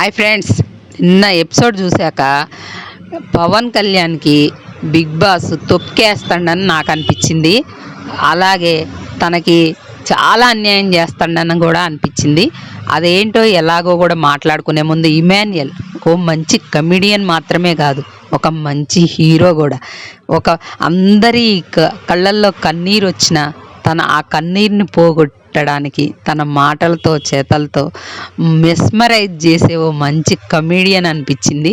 Hi friends, నిన్న episode చూశాక పవన్ కళ్యాణ్కి బిగ్ బాస్ తొక్కేస్తాడని నాకు అనిపించింది. అలాగే తనకి చాలా అన్యాయం చేస్తాడని కూడా అనిపించింది. అదేంటో ఎలాగో కూడా మాట్లాడుకునే ముందు ఇమాన్యుయల్ ఓ మంచి కమిడియన్ మాత్రమే కాదు, ఒక మంచి హీరో కూడా. ఒక అందరి కళ్ళల్లో కన్నీరు వచ్చిన తన ఆ కన్నీరుని పోగొట్టడానికి తన మాటలతో చేతలతో మెస్మరైజ్ చేసే ఓ మంచి కమీడియన్ అనిపించింది.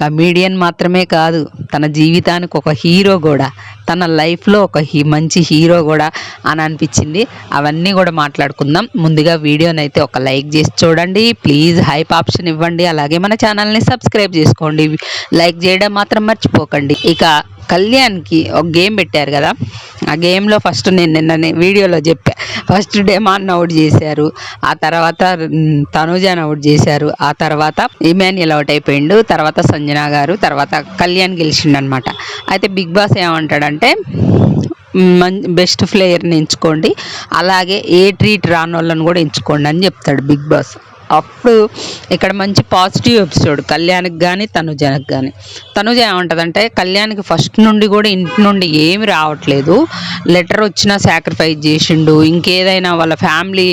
కమీడియన్ మాత్రమే కాదు, తన జీవితానికి ఒక హీరో కూడా, తన లైఫ్లో ఒక మంచి హీరో కూడా అని అనిపించింది. అవన్నీ కూడా మాట్లాడుకుందాం. ముందుగా వీడియోని అయితే ఒక లైక్ చేసి చూడండి ప్లీజ్, హైప్ ఆప్షన్ ఇవ్వండి. అలాగే మన ఛానల్ని సబ్స్క్రైబ్ చేసుకోండి, లైక్ చేయడం మాత్రం మర్చిపోకండి. ఇక కళ్యాణ్కి ఒక గేమ్ పెట్టారు కదా, ఆ గేమ్లో ఫస్ట్ నేను నిన్న వీడియోలో చెప్పా, ఫస్ట్ డెమాన్ అవుట్ చేశారు, ఆ తర్వాత తనుజాని అవుట్ చేశారు, ఆ తర్వాత ఇమాన్యుయల్ అవుట్ అయిపోయిండు, తర్వాత సంజన గారు, తర్వాత కళ్యాణ్ గెలిచిండు అనమాట. అయితే బిగ్ బాస్ ఏమంటాడంటే బెస్ట్ ప్లేయర్ని ఎంచుకోండి, అలాగే ఏ ట్రీట్ రాని వాళ్ళని కూడా ఎంచుకోండి అని చెప్తాడు బిగ్ బాస్. అప్పుడు ఇక్కడ మంచి పాజిటివ్ ఎపిసోడ్ కళ్యాణ్కి కానీ తనుజానికి కానీ. తనుజ ఏమంటుందంటే కళ్యాణ్కి ఫస్ట్ నుండి కూడా ఇంటి నుండి ఏమి రావట్లేదు, లెటర్ వచ్చినా సాక్రిఫైస్ చేసిండు, ఇంకేదైనా వాళ్ళ ఫ్యామిలీ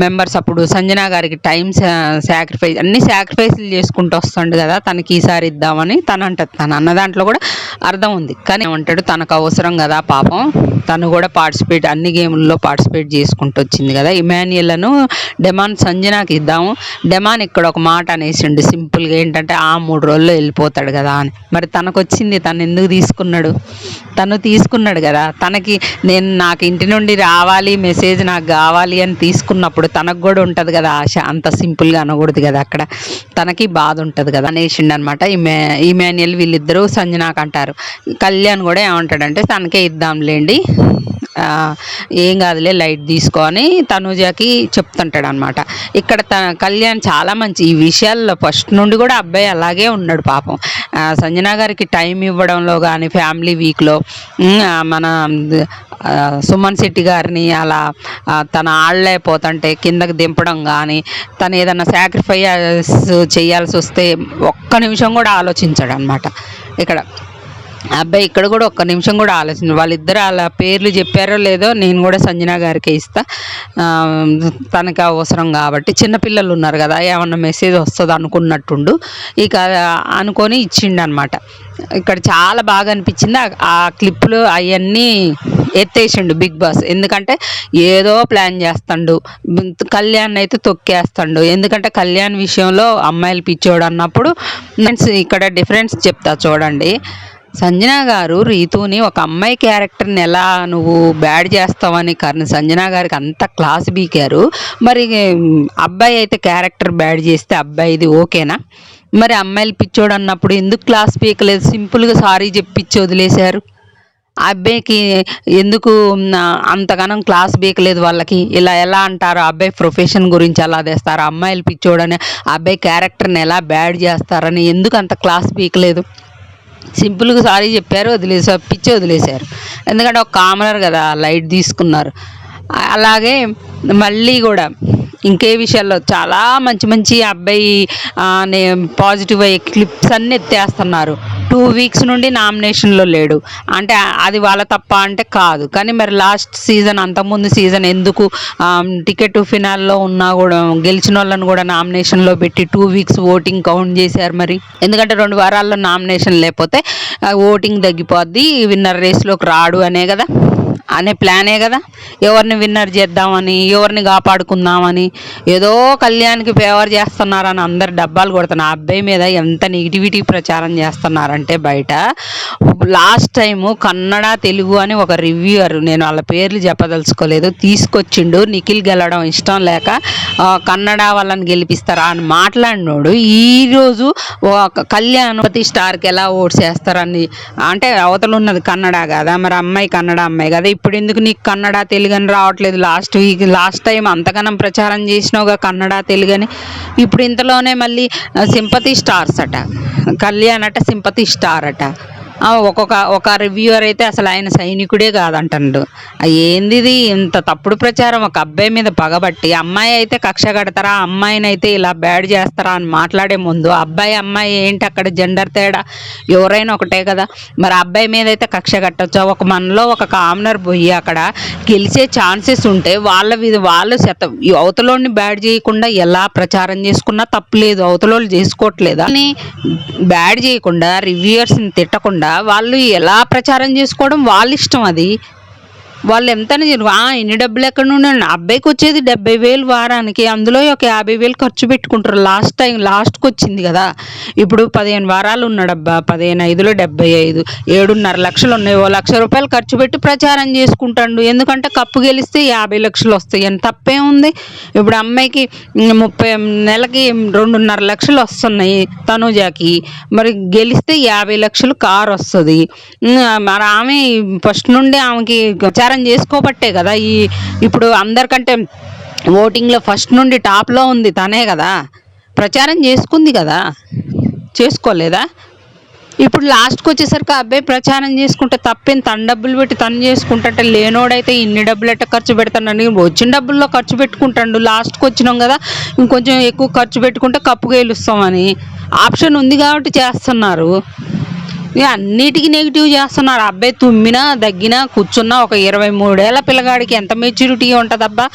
మెంబర్స్ అప్పుడు సంజన గారికి టైం సాక్రిఫైస్ అన్ని సాక్రిఫైస్లు చేసుకుంటూ వస్తుండు కదా, తనకి ఈసారి ఇద్దామని తను అంటది. తను అన్న దాంట్లో కూడా అర్థం ఉంది, కానీ ఏమంటాడు తనకు అవసరం కదా పాపం, తను కూడా అన్ని గేముల్లో పార్టిసిపేట్ చేసుకుంటూ వచ్చింది కదా. ఇమాన్యుయల్ను డెమాన్ సంజనాకి ఇద్దాము, డెమాన్ ఇక్కడ ఒక మాట అనేసిండు సింపుల్గా, ఏంటంటే 3 రోజుల్లో వెళ్ళిపోతాడు కదా అని. మరి తనకు వచ్చింది, తను ఎందుకు తీసుకున్నాడు? తను తీసుకున్నాడు కదా, నాకు ఇంటి నుండి రావాలి మెసేజ్ నాకు కావాలి అని తీసుకున్నప్పుడు తనకు కూడా ఉంటుంది కదా ఆశ. అంత సింపుల్గా అనకూడదు కదా, అక్కడ తనకి బాధ ఉంటుంది కదా అనేసిండు అనమాట. ఇమాన్యుయల్ వీళ్ళిద్దరూ సంజనాకు అంటారు. కళ్యాణ్ కూడా ఏమంటాడంటే తనకే ఇద్దాంలేండి, ఏం కాదులే లైట్ తీసుకొని తనుజాకి చెప్తుంటాడు అనమాట. ఇక్కడ కళ్యాణ్ చాలా మంచి ఈ విషయాల్లో ఫస్ట్ నుండి కూడా అబ్బాయి అలాగే ఉన్నాడు పాపం. సంజన గారికి టైం ఇవ్వడంలో కానీ, ఫ్యామిలీ వీక్లో మన సుమన్ శెట్టి గారిని అలా తను ఆడలేకపోతుంటే కిందకి దింపడం కానీ, తను ఏదన్నా సాక్రిఫైస్ చేయాల్సి వస్తే ఒక్క నిమిషం కూడా ఆలోచించాడు అనమాట. ఇక్కడ అబ్బాయి ఇక్కడ కూడా ఒక్క నిమిషం కూడా ఆలోచన, వాళ్ళిద్దరు అలా పేర్లు చెప్పారో లేదో నేను కూడా సంజన గారికి ఇస్తా, తనకు అవసరం కాబట్టి. చిన్నపిల్లలు ఉన్నారు కదా, ఏమన్నా మెసేజ్ వస్తుంది అనుకున్నట్టుండు, ఇక అనుకొని ఇచ్చిండు అనమాట. ఇక్కడ చాలా బాగా అనిపించింది ఆ క్లిప్పులు అవన్నీ ఎత్తేసిండు బిగ్ బాస్. ఎందుకంటే ఏదో ప్లాన్ చేస్తాడు, కళ్యాణ్ అయితే తొక్కేస్తాడు. ఎందుకంటే కళ్యాణ్ విషయంలో అమ్మాయిలు పిచ్చోడు అన్నప్పుడు ఇక్కడ డిఫరెన్స్ చెప్తా చూడండి. సంజన గారు రీతుని ఒక అమ్మాయి క్యారెక్టర్ని ఎలా నువ్వు బ్యాడ్ చేస్తావని సంజన గారికి అంత క్లాస్ బీకారు. మరి అబ్బాయి అయితే క్యారెక్టర్ బ్యాడ్ చేస్తే అబ్బాయిది ఓకేనా? మరి అమ్మాయిలు పిచ్చోడు అన్నప్పుడు ఎందుకు క్లాస్ పీకలేదు? సింపుల్గా సారీ చెప్పిచ్చి వదిలేశారు. ఆ అబ్బాయికి ఎందుకు అంతగానం క్లాస్ బీకలేదు? వాళ్ళకి ఇలా ఎలా అంటారు, అబ్బాయి ప్రొఫెషన్ గురించి ఎలా తెస్తారు, అమ్మాయిలు పిచ్చోడని అబ్బాయి క్యారెక్టర్ని ఎలా బ్యాడ్ చేస్తారని ఎందుకు అంత క్లాస్ బీకలేదు? సింపుల్గా సారీ చెప్పారు, పిచ్చి వదిలేశారు. ఎందుకంటే ఒక కామనర్ కదా, లైట్ తీసుకున్నారు. అలాగే మళ్ళీ కూడా ఇంకే విషయాల్లో చాలా మంచి మంచి అబ్బాయి పాజిటివ్ అయ్యే క్లిప్స్ అన్నీ ఎత్తేస్తున్నారు. 2 వీక్స్ నుండి నామినేషన్లో లేడు అంటే అది వాళ్ళ తప్ప అంటే కాదు, కానీ మరి లాస్ట్ సీజన్ అంతకుముందు సీజన్ ఎందుకు టికెట్ ఫినాల్లో ఉన్నా కూడా గెలిచిన వాళ్ళని కూడా నామినేషన్లో పెట్టి 2 వీక్స్ ఓటింగ్ కౌంట్ చేశారు? మరి ఎందుకంటే 2 వారాల్లో నామినేషన్ లేకపోతే ఓటింగ్ తగ్గిపోద్ది, విన్నర్ రేస్లోకి రాడు అనే ప్లానే కదా. ఎవరిని విన్నర్ చేద్దామని, ఎవరిని కాపాడుకుందామని, ఏదో కళ్యాణ్కి ఫేవర్ చేస్తున్నారని అందరు డబ్బాలు కొడుతున్నారు. అబ్బాయి మీద ఎంత నెగిటివిటీ ప్రచారం చేస్తున్నారంటే బయట. లాస్ట్ టైము కన్నడ తెలుగు అని ఒక రివ్యూవర్, నేను వాళ్ళ పేర్లు చెప్పదలుచుకోలేదు, తీసుకొచ్చిండు నిఖిల్ గెలవడం ఇష్టం లేక కన్నడ వాళ్ళని గెలిపిస్తారా అని మాట్లాడినోడు ఈరోజు కళ్యాణ్ ప్రతి స్టార్కి ఎలా ఓట్స్ చేస్తారని అంటే అవతల ఉన్నది కన్నడ కదా, మరి అమ్మాయి కన్నడ అమ్మాయి కదా, ఇప్పుడు ఎందుకు నీకు కన్నడ తెలుగు అని రావట్లేదు? లాస్ట్ టైం అంతగానం ప్రచారం చేసినావుగా కన్నడ తెలుగు అని, ఇప్పుడు ఇంతలోనే మళ్ళీ సింపతి స్టార్స్ అట, కళ్యాణ్ అట సింపతి స్టార్ అట. ఒక రివ్యూవర్ అయితే అసలు ఆయన సైనికుడే కాదంటాడు. ఏంది ఇది ఇంత తప్పుడు ప్రచారం? ఒక అబ్బాయి మీద పగబట్టి అమ్మాయి అయితే కక్ష కడతారా, అమ్మాయిని అయితే ఇలా బ్యాడ్ చేస్తారా అని మాట్లాడే ముందు అబ్బాయి అమ్మాయి ఏంటి అక్కడ జెండర్ తేడా? ఎవరైనా ఒకటే కదా. మరి అబ్బాయి మీద అయితే కక్ష కట్టొచ్చా? మనలో ఒక కామనర్ పోయి అక్కడ గెలిచే ఛాన్సెస్ ఉంటే వాళ్ళు అవతలోని బ్యాడ్ చేయకుండా ఎలా ప్రచారం చేసుకున్నా తప్పులేదు. అవతలోళ్ళు చేసుకోవట్లేదా అని బ్యాడ్ చేయకుండా రివ్యూయర్స్ని తిట్టకుండా వాళ్ళు ఎలా ప్రచారం చేసుకోవడం వాళ్ళ ఇష్టం. అది వాళ్ళు ఎంతని ఇన్ని డబ్బులు ఎక్కడ నుండి? అబ్బాయికి వచ్చేది 70,000 వారానికి, అందులో ఒక 50,000 ఖర్చు పెట్టుకుంటారు. లాస్ట్కి వచ్చింది కదా. ఇప్పుడు 15 వారాలు ఉన్నాడబ్బా, 15 5లో 75, 7.5 లక్షలు ఉన్నాయి. 1 లక్ష రూపాయలు ఖర్చు పెట్టి ప్రచారం చేసుకుంటాడు. ఎందుకంటే కప్పు గెలిస్తే 50 లక్షలు వస్తాయి అని తప్పే ఉంది. ఇప్పుడు అమ్మాయికి 30 నెలకి 2.5 లక్షలు వస్తున్నాయి తనుజాకి, మరి గెలిస్తే 50 లక్షలు కారు వస్తుంది. మరి ఆమె ఫస్ట్ నుండి ఆమెకి ప్రచారం చేసుకోబట్టే కదా ఇప్పుడు అందరికంటే ఓటింగ్లో ఫస్ట్ నుండి టాప్లో ఉంది తనే కదా. ప్రచారం చేసుకుంది కదా, చేసుకోలేదా? ఇప్పుడు లాస్ట్కి వచ్చేసరికి అబ్బాయి ప్రచారం చేసుకుంటే తప్పేం? తన డబ్బులు పెట్టి తను చేసుకుంటే, లేనోడైతే ఇన్ని డబ్బులు ఎట్ట ఖర్చు పెడతానని వచ్చిన డబ్బుల్లో ఖర్చు పెట్టుకుంటాడు. లాస్ట్కి వచ్చినాం కదా, ఇంకొంచెం ఎక్కువ ఖర్చు పెట్టుకుంటే కప్పు గెలుస్తామని ఆప్షన్ ఉంది కాబట్టి చేస్తున్నారు. అన్నిటికీ నెగిటివ్ చేస్తున్నారు. అబ్బాయి తుమ్మినా దగ్గినా కూర్చున్నా ఒక 23 ఏళ్ళ పిల్లగాడికి ఎంత మెచ్యూరిటీ ఉంటుందబ్బా?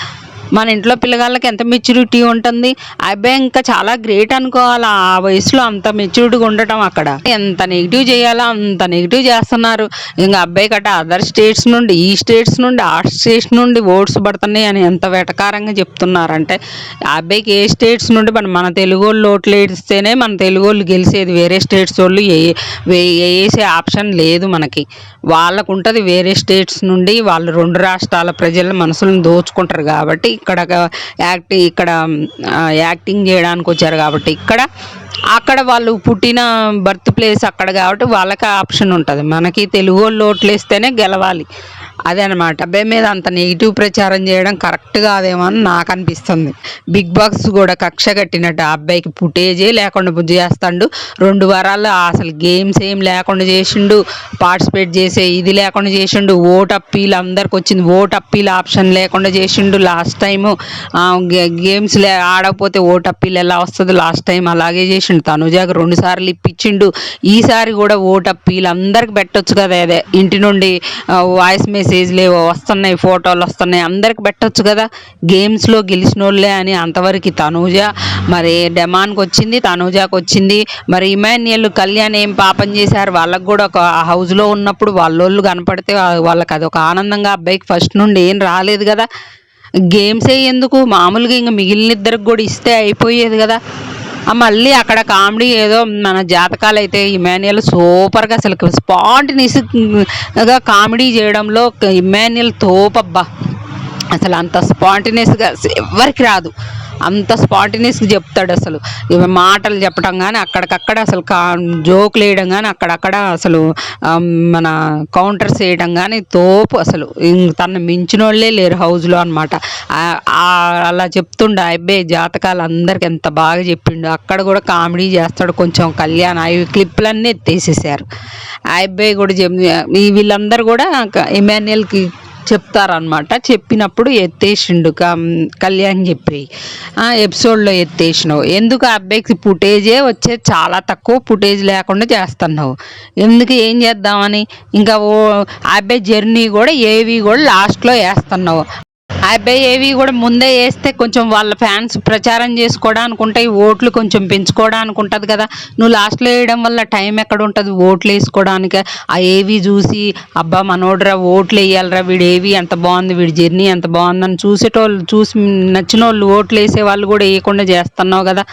మన ఇంట్లో పిల్లగాళ్ళకి ఎంత మెచ్యూరిటీ ఉంటుంది? ఆ అబ్బాయి ఇంకా చాలా గ్రేట్ అనుకోవాలి. ఆ వయసులో అంత మెచ్యూరిటీగా ఉండటం. అక్కడ ఎంత నెగిటివ్ చేయాలో అంత నెగిటివ్ చేస్తున్నారు. ఇంకా అబ్బాయి కట్ట అదర్ స్టేట్స్ నుండి, ఈ స్టేట్స్ నుండి, ఆ స్టేట్స్ నుండి ఓట్స్ పడుతున్నాయి అని ఎంత వెటకారంగా చెప్తున్నారంటే, ఆ అబ్బాయికి ఏ స్టేట్స్ నుండి మన తెలుగు వాళ్ళు ఓట్లు వేస్తేనే మన తెలుగు వాళ్ళు గెలిచేది. వేరే స్టేట్స్ వాళ్ళు వేసే ఆప్షన్ లేదు మనకి. వాళ్ళకు ఉంటుంది. వేరే స్టేట్స్ నుండి వాళ్ళు 2 రాష్ట్రాల ప్రజల మనసులను దోచుకుంటారు కాబట్టి ఇక్కడ యాక్టింగ్ చేయడానికి వచ్చారు కాబట్టి అక్కడ వాళ్ళు పుట్టిన బర్త్ ప్లేస్ అక్కడ కాబట్టి వాళ్ళకి ఆప్షన్ ఉంటుంది. మనకి తెలుగు వాళ్ళు ఓట్లు వేస్తేనే గెలవాలి. అదే అనమాట. అబ్బాయి మీద అంత నెగిటివ్ ప్రచారం చేయడం కరెక్ట్ కాదేమో అని నాకు అనిపిస్తుంది. బిగ్ బాస్ కూడా కక్ష కట్టినట్టు ఆ అబ్బాయికి ఫుటేజే లేకుండా చేస్తాడు. 2 వారాల్లో అసలు గేమ్స్ ఏం లేకుండా చేసిండు, పార్టిసిపేట్ చేసే ఇది లేకుండా చేసిండు. ఓట్ అప్పీల్ అందరికి వచ్చింది, ఓట్ అప్పీల్ ఆప్షన్ లేకుండా చేసిండు. లాస్ట్ టైము గేమ్స్ ఆడకపోతే ఓట్ అప్పీల్ ఎలా వస్తుంది? లాస్ట్ టైం అలాగే చేసిండు. తనుజాకు 2 సార్లు ఇప్పించిండు. ఈసారి కూడా ఓట్ అప్పీల్ అందరికి పెట్టొచ్చు కదా. అదే ఇంటి నుండి వాయిస్ మెసేజ్లు వస్తున్నాయి, ఫోటోలు వస్తున్నాయి, అందరికి పెట్టొచ్చు కదా. గేమ్స్లో గెలిచిన వాళ్ళే అని అంతవరకు తనూజ మరి డెమాన్కి వచ్చింది, తనూజాకి వచ్చింది. మరి ఇమాన్యుయల్ కళ్యాణ్ ఏం పాపం చేశారు? వాళ్ళకు కూడా ఒక హౌస్లో ఉన్నప్పుడు వాళ్ళోళ్ళు కనపడితే వాళ్ళకి అదొక ఆనందంగా. అబ్బాయికి ఫస్ట్ నుండి ఏం రాలేదు కదా. గేమ్సే ఎందుకు, మామూలుగా ఇంకా మిగిలిన ఇద్దరికి కూడా ఇస్తే అయిపోయేది కదా. మళ్ళీ అక్కడ కామెడీ ఏదో మన జాతకాలు అయితే ఇమాన్యుయల్ సూపర్గా అసలు స్పాంటినియస్గా కామెడీ చేయడంలో ఇమాన్యుయల్ తోపబ్బా. అసలు అంత స్పాంటినియస్గా ఎవరికి రాదు, అంత స్పాంటినియస్గా చెప్తాడు. అసలు మాటలు చెప్పడం కానీ అక్కడికక్కడ అసలు జోకులు వేయడం కానీ అక్కడక్కడ అసలు మన కౌంటర్స్ వేయడం కానీ తోపు. అసలు తను మించిన వాళ్ళే లేరు హౌస్లో అనమాట. అలా చెప్తుండే అబ్బాయి జాతకాలు అందరికి ఎంత బాగా చెప్పిండు. అక్కడ కూడా కామెడీ చేస్తాడు కొంచెం కళ్యాణ్. అవి క్లిప్లన్నీ ఎత్తేసేసారు. ఆ అబ్బాయి కూడా వీళ్ళందరూ కూడా ఇమాన్యుయల్కి చెప్తారనమాట. చెప్పినప్పుడు ఎత్తేసిండు కళ్యాణ్ చెప్పి ఎపిసోడ్లో ఎత్తేసినావు. ఎందుకు ఆ అబ్బాయికి ఫుటేజే వచ్చేది చాలా తక్కువ, ఫుటేజ్ లేకుండా చేస్తున్నావు ఎందుకు? ఏం చేద్దామని ఇంకా ఆ అబ్బాయి జర్నీ కూడా ఏవి కూడా లాస్ట్లో వేస్తున్నావు. ఆ అబ్బాయి ఏవి కూడా ముందే వేస్తే కొంచెం వాళ్ళ ఫ్యాన్స్ ప్రచారం చేసుకోవడానికి ఉంటాయి, ఓట్లు కొంచెం పెంచుకోవడానికి ఉంటుంది కదా. నువ్వు లాస్ట్లో వేయడం వల్ల టైం ఎక్కడ ఉంటుంది ఓట్లు వేసుకోవడానికి? ఆ ఏవి చూసి అబ్బా మనోడ్రా ఓట్లు వేయాలరా, వీడు ఏవి ఎంత బాగుంది, వీడి జర్నీ ఎంత బాగుందని చూసి నచ్చిన వాళ్ళు ఓట్లు వేసే వాళ్ళు కూడా వేయకుండా చేస్తున్నావు కదా.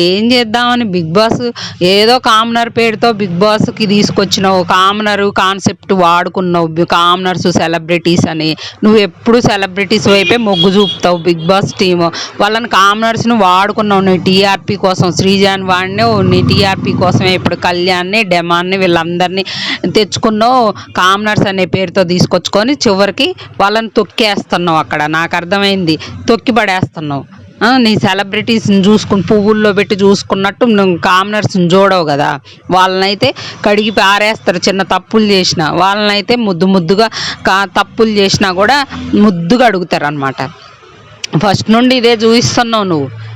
ఏం చేద్దామని బిగ్ బాస్ ఏదో కామనర్ పేరుతో బిగ్ బాస్కి తీసుకొచ్చినావు. కామనరు కాన్సెప్ట్ వాడుకున్నావు. కామనర్స్ సెలబ్రిటీస్ అని నువ్వు ఎప్పుడు సెలబ్రిటీస్ వైపే మొగ్గు చూపుతావు. బిగ్ బాస్ టీము వాళ్ళని కామనర్స్ని వాడుకున్నావు నీ టీఆర్పీ కోసం. శ్రీజాన్ వాడిని నీ టీఆర్పీ కోసమే ఇప్పుడు కళ్యాణ్ని డెమాన్ని వీళ్ళందరినీ తెచ్చుకున్నావు. కామనర్స్ అనే పేరుతో తీసుకొచ్చుకొని చివరికి వాళ్ళని తొక్కేస్తున్నావు. అక్కడ నాకు అర్థమైంది, తొక్కి పడేస్తున్నావు. నీ సెలబ్రిటీస్ని చూసుకుని పువ్వుల్లో పెట్టి చూసుకున్నట్టు నువ్వు కామనర్స్ని చూడవు కదా. వాళ్ళనైతే కడిగి పారేస్తారు చిన్న తప్పులు చేసిన వాళ్ళనైతే ముద్దుగా తప్పులు చేసినా కూడా ముద్దుగా అడుగుతారు అనమాట. ఫస్ట్ నుండి ఇదే చూపిస్తున్నావు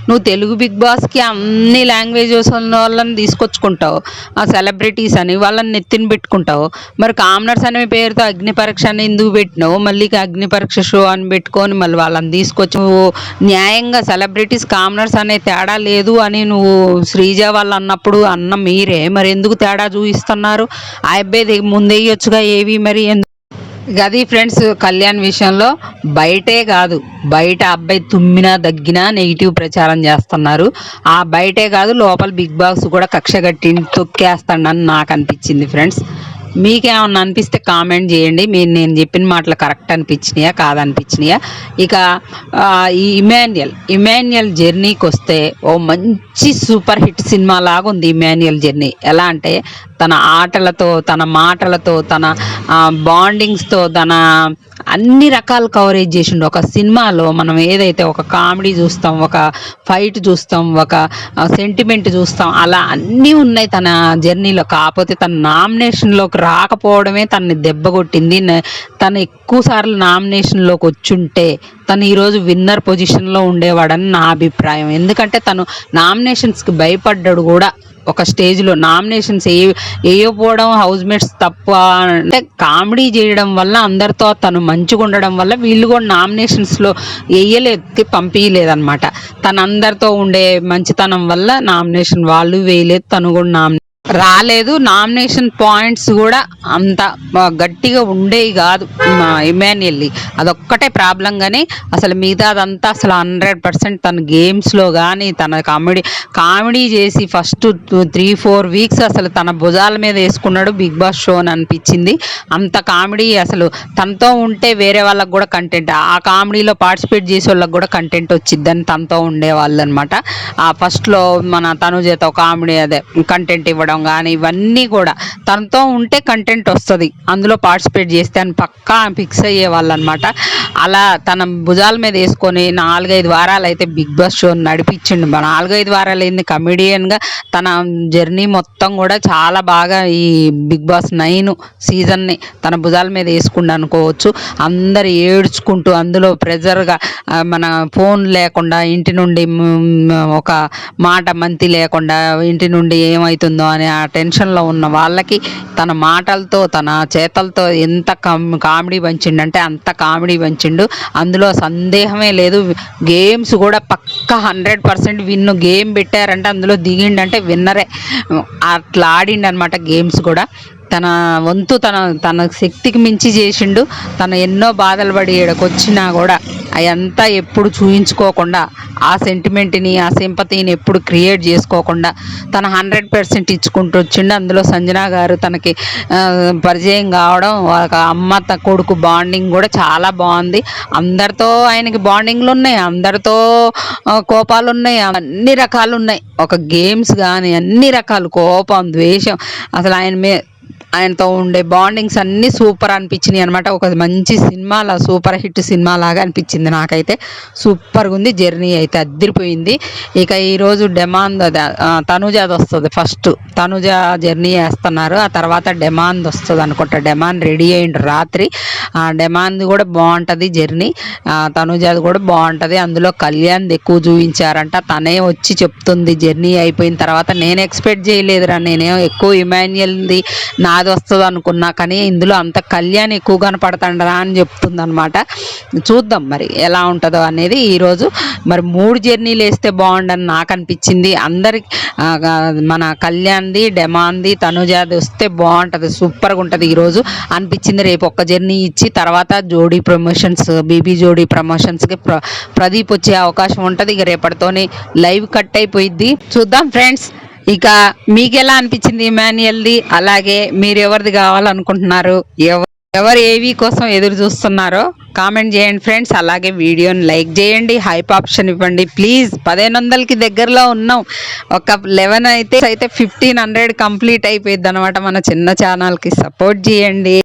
నువ్వు తెలుగు బిగ్ బాస్కి అన్ని లాంగ్వేజెస్ వాళ్ళని తీసుకొచ్చుకుంటావు, ఆ సెలబ్రిటీస్ అని వాళ్ళని నెత్తిన పెట్టుకుంటావు. మరి కామనర్స్ అనే పేరుతో అగ్ని పరీక్ష అని ఎందుకు పెట్టినావు? మళ్ళీ అగ్ని పరీక్ష షో అని పెట్టుకొని మళ్ళీ వాళ్ళని తీసుకొచ్చి నువ్వు న్యాయంగా సెలబ్రిటీస్ కామనర్స్ అనే తేడా లేదు అని నువ్వు శ్రీజ వాళ్ళు అన్నప్పుడు అన్న మీరే మరి ఎందుకు తేడా చూపిస్తున్నారు? ఆ అబ్బాయి ముందేయొచ్చుగా ఏవి మరి గది ఫ్రెండ్స్. కళ్యాణ్ విషయంలో బయటే కాదు, బయట అబ్బాయి తుమ్మినా దగ్గినా నెగిటివ్ ప్రచారం చేస్తున్నారు. ఆ బయటే కాదు లోపల బిగ్ బాస్ కూడా కక్ష కట్టి తొక్కేస్తాడని నాకు అనిపించింది ఫ్రెండ్స్. మీకేమన్నా అనిపిస్తే కామెంట్ చేయండి. మీరు నేను చెప్పిన మాటలు కరెక్ట్ అనిపించినాయా కాదనిపించినాయా? ఇక ఈ ఇమాన్యుయల్ జర్నీకి వస్తే ఓ మంచి సూపర్ హిట్ సినిమా లాగా ఉంది ఇమాన్యుయల్ జర్నీ. ఎలా అంటే తన ఆటలతో, తన మాటలతో, తన బాండింగ్స్తో, తన అన్ని రకాల కవరేజ్ చేసిండు. ఒక సినిమాలో మనం ఏదైతే ఒక కామెడీ చూస్తాం, ఒక ఫైట్ చూస్తాం, ఒక సెంటిమెంట్ చూస్తాం, అలా అన్నీ ఉన్నాయి తన జర్నీలో. కాకపోతే తన నామినేషన్లోకి రాకపోవడమే తనని దెబ్బ కొట్టింది. తను ఎక్కువ సార్లు నామినేషన్లోకి వచ్చుంటే తను ఈరోజు విన్నర్ పొజిషన్లో ఉండేవాడని నా అభిప్రాయం. ఎందుకంటే తను నామినేషన్స్కి భయపడ్డాడు కూడా. ఒక స్టేజ్లో నామినేషన్స్ వేయకపోవడం హౌస్ మేట్స్ తప్ప అంటే కామెడీ చేయడం వల్ల అందరితో తను మంచిగా ఉండడం వల్ల వీళ్ళు కూడా నామినేషన్స్లో వేయలేదు, పంపించలేదన్నమాట. తను అందరితో ఉండే మంచితనం వల్ల నామినేషన్ వాళ్ళు వేయలేదు, తను కూడా రాలేదు. నామినేషన్ పాయింట్స్ కూడా అంత గట్టిగా ఉండేవి కాదు ఇమాన్యుయల్ని, అదొక్కటే ప్రాబ్లం. కానీ అసలు మిగతాదంతా అసలు 100% తన గేమ్స్లో కానీ తన కామెడీ చేసి ఫస్ట్ 3-4 వీక్స్ అసలు తన భుజాల మీద వేసుకున్నాడు బిగ్ బాస్ షో అని అనిపించింది. అంత కామెడీ అసలు తనతో ఉంటే వేరే వాళ్ళకి కూడా కంటెంట్, ఆ కామెడీలో పార్టిసిపేట్ చేసే వాళ్ళకి కూడా కంటెంట్ వచ్చిద్దని తనతో ఉండేవాళ్ళు అనమాట. ఆ ఫస్ట్లో మన తనుజతో కామెడీ అదే కంటెంట్ ఇవ్వడం కానీ ఇవన్నీ కూడా తనతో ఉంటే కంటెంట్ వస్తుంది, అందులో పార్టిసిపేట్ చేస్తే అని పక్కా ఫిక్స్ అయ్యే వాళ్ళు అనమాట. అలా తన భుజాల మీద వేసుకొని 4-5 వారాలు అయితే బిగ్ బాస్ షో నడిపించిండు. 4-5 వారాలు ఏంది, కమెడియన్గా తన జర్నీ మొత్తం కూడా చాలా బాగా ఈ బిగ్ బాస్ 9 సీజన్ని తన భుజాల మీద వేసుకుంటూ అనుకోవచ్చు. అందరు ఏడ్చుకుంటూ అందులో ప్రెజర్గా మన ఫోన్ లేకుండా ఇంటి నుండి ఒక మాట మంతి లేకుండా ఇంటి నుండి ఏమవుతుందో అని ఆ టెన్షన్లో ఉన్న వాళ్ళకి తన మాటలతో తన చేతలతో ఎంత కామెడీ పంచిండంటే అంత కామెడీ పంచిండు, అందులో సందేహమే లేదు. గేమ్స్ కూడా పక్కా 100% విన్ను. గేమ్ పెట్టారంటే అందులో దిగిండంటే విన్నరే, అట్లా ఆడిండు అనమాట గేమ్స్ కూడా. తన వంతు తన శక్తికి మించి చేసిండు. తను ఎన్నో బాధలు పడి వచ్చినా కూడా అదంతా ఎప్పుడు చూయించుకోకుండా ఆ సెంటిమెంట్ని ఆ సింపతిని ఎప్పుడు క్రియేట్ చేసుకోకుండా తన 100% ఇచ్చుకుంటూ వచ్చిండు. అందులో సంజన గారు తనకి పరిచయం కావడం, ఒక అమ్మ కొడుకు బాండింగ్ కూడా చాలా బాగుంది. అందరితో ఆయనకి బాండింగ్లు ఉన్నాయి, అందరితో కోపాలు ఉన్నాయి, అన్ని రకాలు ఉన్నాయి. ఒక గేమ్స్ కానీ అన్ని రకాలు కోపం, ద్వేషం, అసలు ఆయనతో ఉండే బాండింగ్స్ అన్నీ సూపర్ అనిపించినాయి అనమాట. ఒక మంచి సినిమాలా సూపర్ హిట్ సినిమా లాగా అనిపించింది నాకైతే. సూపర్గా ఉంది జర్నీ అయితే, అద్దరిపోయింది. ఇక ఈరోజు డెమాండ్ తనుజాది వస్తుంది. ఫస్ట్ తనుజ జర్నీ వేస్తున్నారు, ఆ తర్వాత డెమాండ్ వస్తుంది అనుకుంటా. డెమాండ్ రెడీ అయ్యిండు రాత్రి. డెమాండ్ కూడా బాగుంటుంది జర్నీ, తనుజాది కూడా బాగుంటుంది. అందులో కళ్యాణ్ ఎక్కువ చూపించారంట, తనే వచ్చి చెప్తుంది జర్నీ అయిపోయిన తర్వాత. నేను ఎక్స్పెక్ట్ చేయలేదురా, నేనేమో ఎక్కువ ఇమాన్యుయల్ది నాది వస్తుంది అనుకున్నా, కానీ ఇందులో అంత కళ్యాణ్ ఎక్కువ కనపడతాడరా అని చెప్తుంది అనమాట. చూద్దాం మరి ఎలా ఉంటుందో అనేది. ఈరోజు మరి 3 జర్నీలు వేస్తే బాగుండని నాకు అనిపించింది. అందరికి మన కళ్యాణ్ది, డెమాన్ది, తనుజాది వస్తే బాగుంటుంది, సూపర్గా ఉంటుంది ఈరోజు అనిపించింది. రేపు ఒక్క జర్నీ ఇచ్చి తర్వాత జోడీ ప్రమోషన్స్, బీబీ జోడీ ప్రమోషన్స్కి ప్రదీప్ వచ్చే అవకాశం ఉంటుంది. ఇక రేపటితోనే లైవ్ కట్ అయిపోయిద్ది. చూద్దాం ఫ్రెండ్స్. ఇక మీకు ఎలా అనిపించింది ఇమాన్యుయల్ది, అలాగే మీరు ఎవరిది కావాలనుకుంటున్నారు, ఎవరు ఏవి కోసం ఎదురు చూస్తున్నారో కామెంట్ చేయండి ఫ్రెండ్స్. అలాగే వీడియోని లైక్ చేయండి, హైప్ ఆప్షన్ ఇవ్వండి ప్లీజ్. 1500కి దగ్గరలో ఉన్నాం. ఒక 11 అయితే 1500 కంప్లీట్ అయిపోయింది అనమాట. మన చిన్న ఛానల్కి సపోర్ట్ చేయండి.